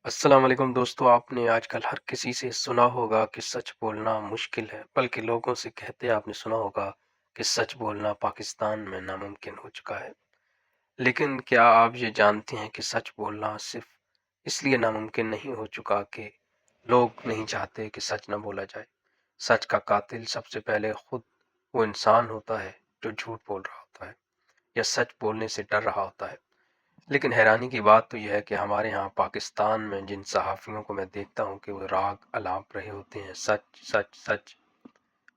अस्सलाम वालेकुम दोस्तों। आपने आजकल हर किसी से सुना होगा कि सच बोलना मुश्किल है, बल्कि लोगों से कहते आपने सुना होगा कि सच बोलना पाकिस्तान में नामुमकिन हो चुका है। लेकिन क्या आप ये जानते हैं कि सच बोलना सिर्फ इसलिए नामुमकिन नहीं हो चुका कि लोग नहीं चाहते कि सच न बोला जाए। सच का कातिल सबसे पहले खुद वो इंसान होता है जो झूठ बोल रहा होता है या सच बोलने से डर रहा होता है। लेकिन हैरानी की बात तो यह है कि हमारे यहाँ पाकिस्तान में जिन सहाफ़ियों को मैं देखता हूँ कि वो राग अलाप रहे होते हैं, सच सच सच,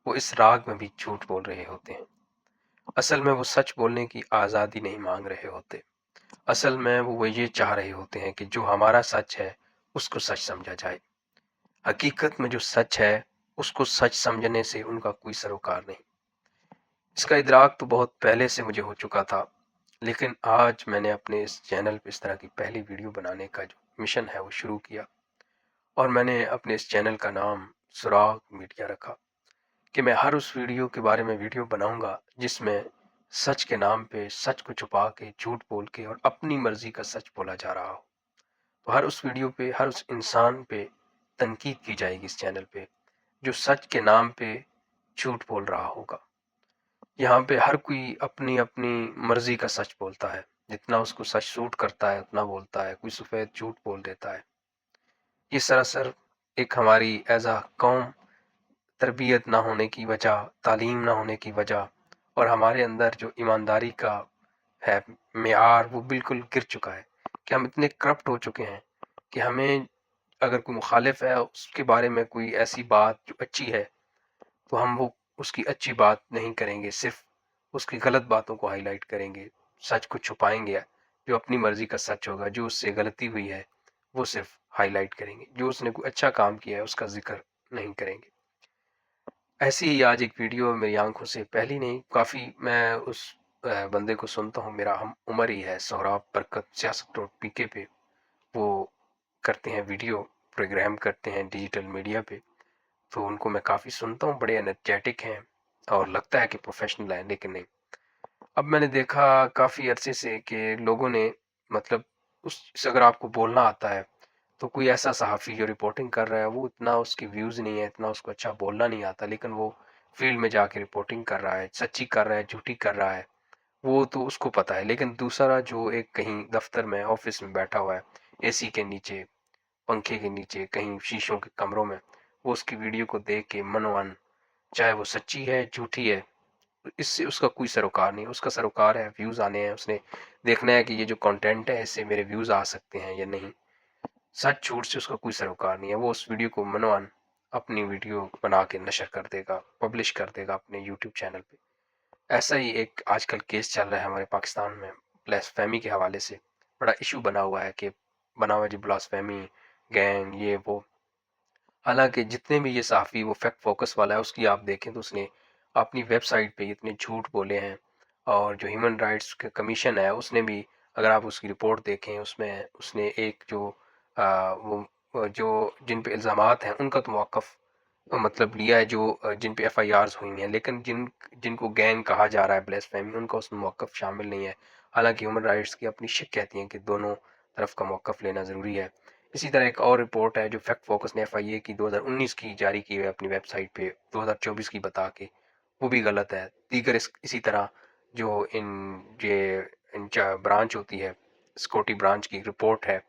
वो इस राग में भी झूठ बोल रहे होते हैं। असल में वो सच बोलने की आज़ादी नहीं मांग रहे होते। असल में वो ये चाह रहे होते हैं कि जो हमारा सच है उसको सच समझा जाए। हकीकत में जो सच है उसको सच समझने से उनका कोई सरोकार नहीं। इसका इदराक तो बहुत पहले से मुझे हो चुका था, लेकिन आज मैंने अपने इस चैनल पे इस तरह की पहली वीडियो बनाने का जो मिशन है वो शुरू किया, और मैंने अपने इस चैनल का नाम सुराग मीडिया रखा कि मैं हर उस वीडियो के बारे में वीडियो बनाऊंगा जिसमें सच के नाम पे सच को छुपा के, झूठ बोल के और अपनी मर्जी का सच बोला जा रहा हो। तो हर उस वीडियो पे, हर उस इंसान पे तनकीद की जाएगी इस चैनल पे जो सच के नाम पे झूठ बोल रहा होगा। यहाँ पे हर कोई अपनी अपनी मर्जी का सच बोलता है, जितना उसको सच सूट करता है उतना बोलता है, कोई सफ़ेद झूठ बोल देता है। ये सरासर एक हमारी एज आ कौम तरबियत ना होने की वजह, तालीम ना होने की वजह, और हमारे अंदर जो ईमानदारी का है मेयार वो बिल्कुल गिर चुका है कि हम इतने करप्ट हो चुके हैं कि हमें अगर कोई मुखालिफ है उसके बारे में कोई ऐसी बात जो अच्छी है तो हम वो उसकी अच्छी बात नहीं करेंगे, सिर्फ उसकी गलत बातों को हाईलाइट करेंगे, सच को छुपाएंगे। जो अपनी मर्जी का सच होगा, जो उससे गलती हुई है वो सिर्फ हाईलाइट करेंगे, जो उसने कोई अच्छा काम किया है उसका जिक्र नहीं करेंगे। ऐसी ही आज एक वीडियो मेरी आंखों से पहली नहीं, काफ़ी मैं उस बंदे को सुनता हूँ, मेरा हम उम्र ही है, सोहराब बरकत सियासत डॉट पीके पे वो करते हैं वीडियो, प्रोग्राम करते हैं डिजिटल मीडिया पे। तो उनको मैं काफ़ी सुनता हूँ, बड़े एनर्जेटिक हैं और लगता है कि प्रोफेशनल है, लेकिन नहीं। अब मैंने देखा काफ़ी अरसे से कि लोगों ने, मतलब उस अगर आपको बोलना आता है तो कोई ऐसा सहाफ़ी जो रिपोर्टिंग कर रहा है वो इतना उसकी व्यूज़ नहीं है, इतना उसको अच्छा बोलना नहीं आता, लेकिन वो फील्ड में जाके रिपोर्टिंग कर रहा है, सच्ची कर रहा है, झूठी कर रहा है, वो तो उसको पता है। लेकिन दूसरा जो एक कहीं दफ्तर में, ऑफिस में बैठा हुआ है, एसी के नीचे, पंखे के नीचे, कहीं शीशों के कमरों में, वो उसकी वीडियो को देख के मनोवन, चाहे वो सच्ची है झूठी है, इससे उसका कोई सरोकार नहीं। उसका सरोकार है व्यूज़ आने हैं, उसने देखना है कि ये जो कंटेंट है इससे मेरे व्यूज़ आ सकते हैं या नहीं। सच झूठ से उसका कोई सरोकार नहीं है। वो उस वीडियो को मनोवन अपनी वीडियो बना के नशर कर देगा, पब्लिश कर देगा अपने यूट्यूब चैनल पे। ऐसा ही एक आजकल केस चल रहा है हमारे पाकिस्तान में, ब्लास्फेमी के हवाले से बड़ा इशू बना हुआ है कि बनावटी ब्लास्फेमी, गैंग, ये वो। हालांकि जितने भी ये सहाफ़ी वो फैक्ट फोकस वाला है उसकी आप देखें तो उसने अपनी वेबसाइट पे इतने झूठ बोले हैं, और जो ह्यूमन राइट्स के कमीशन है उसने भी, अगर आप उसकी रिपोर्ट देखें उसमें उसने एक जो वो जो जिन पे इल्ज़ामात हैं उनका तो मौक़िफ़ मतलब लिया है, जो जिन पे एफआईआर्स हुई हैं, लेकिन जिनको गैंग कहा जा रहा है, ब्lasphemy, उनका उसमें मौक़िफ़ शामिल नहीं है। हालांकि ह्यूमन राइट्स की अपनी शिक कहती हैं कि दोनों तरफ का मौक़िफ़ लेना ज़रूरी है। इसी तरह एक और रिपोर्ट है जो फैक्ट फोकस ने एफआईए की 2019 की जारी की है अपनी वेबसाइट पे, 2024 की बता के, वो भी गलत है। दीगर इसी तरह जो इन ब्रांच होती है, सिक्योरिटी ब्रांच की रिपोर्ट है,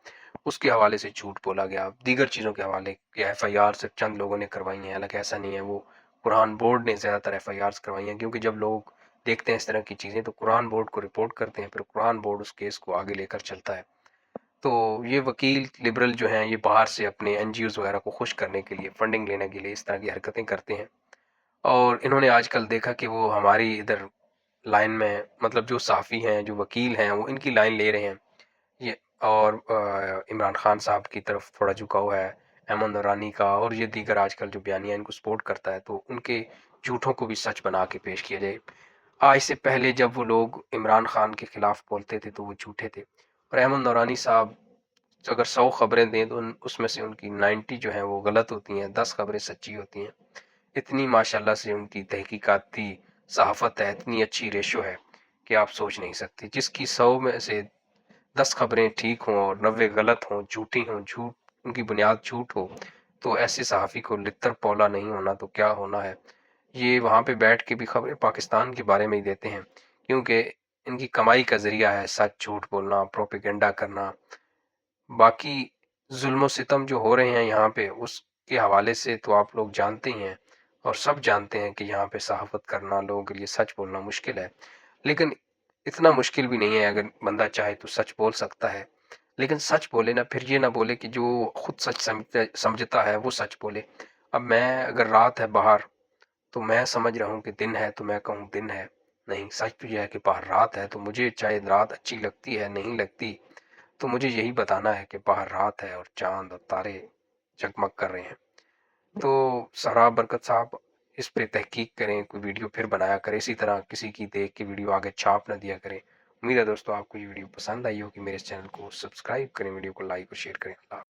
उसके हवाले से झूठ बोला गया, दीगर चीज़ों के हवाले के एफआईआर सिर्फ चंद लोगों ने करवाई हैं, हालांकि ऐसा नहीं है। वो कुरान बोर्ड ने ज़्यादातर एफआईआर्स करवाई हैं, क्योंकि जब लोग देखते हैं इस तरह की चीज़ें तो कुरान बोर्ड को रिपोर्ट करते हैं, फिर कुरान बोर्ड उस केस को आगे लेकर चलता है। तो ये वकील लिबरल जो हैं ये बाहर से अपने एनजीओज़ वगैरह को खुश करने के लिए, फंडिंग लेने के लिए इस तरह की हरकतें करते हैं। और इन्होंने आजकल देखा कि वो हमारी इधर लाइन में, मतलब जो सहाफ़ी हैं, जो वकील हैं, वो इनकी लाइन ले रहे हैं ये। और इमरान खान साहब की तरफ थोड़ा झुकाव है, अहमद नूरानी का, और ये दीगर आजकल जो बयानिया इनको सपोर्ट करता है, तो उनके झूठों को भी सच बना के पेश किया जाए। आज से पहले जब वो लोग इमरान खान के खिलाफ बोलते थे तो वो झूठे थे, और अहमद नूरानी साहब तो अगर 100 खबरें दें तो उसमें से उनकी 90 जो हैं वो गलत होती हैं, 10 खबरें सच्ची होती हैं। इतनी माशाल्लाह से उनकी तहकीकाती सहाफ़त है, इतनी अच्छी रेशो है कि आप सोच नहीं सकते। जिसकी 100 में से 10 खबरें ठीक हों और 90 गलत हों, झूठी हों, झूठ ان کی بنیاد جھوٹ ہو، تو ایسے صحافی کو لتر پولا نہیں ہونا تو کیا ہونا ہے؟ یہ وہاں پہ بیٹھ کے بھی خبریں پاکستان کے بارے میں ہی دیتے ہیں، کیونکہ ان کی کمائی کا ذریعہ ہے سچ جھوٹ بولنا، پروپیگنڈا کرنا۔ باقی ظلم و ستم جو ہو رہے ہیں یہاں پہ، اس کے حوالے سے تو آپ لوگ جانتے ہی ہیں، اور سب جانتے ہیں کہ یہاں پہ صحافت کرنا لوگوں کے لیے سچ بولنا مشکل ہے، لیکن اتنا مشکل بھی نہیں ہے، اگر بندہ چاہے تو سچ بول سکتا ہے۔ لیکن سچ بولے نا، پھر یہ نہ بولے کہ جو خود سچ سمجھتا ہے وہ سچ بولے۔ اب میں اگر رات ہے باہر تو میں سمجھ رہا ہوں کہ دن ہے، تو میں کہوں دن ہے، نہیں، سچ تو یہ ہے کہ باہر رات ہے، تو مجھے چاہے رات اچھی لگتی ہے نہیں لگتی، تو مجھے یہی بتانا ہے کہ باہر رات ہے اور چاند اور تارے جگمگ کر رہے ہیں۔ تو سراب برکت صاحب اس پہ تحقیق کریں، کوئی ویڈیو پھر بنایا کریں، اسی طرح کسی کی دیکھ کے ویڈیو آگے چھاپ نہ دیا کریں۔ امید ہے دوستو آپ کو یہ ویڈیو پسند آئی ہو، کہ میرے اس چینل کو سبسکرائب کریں، ویڈیو کو لائک اور شیئر کریں۔ اللہ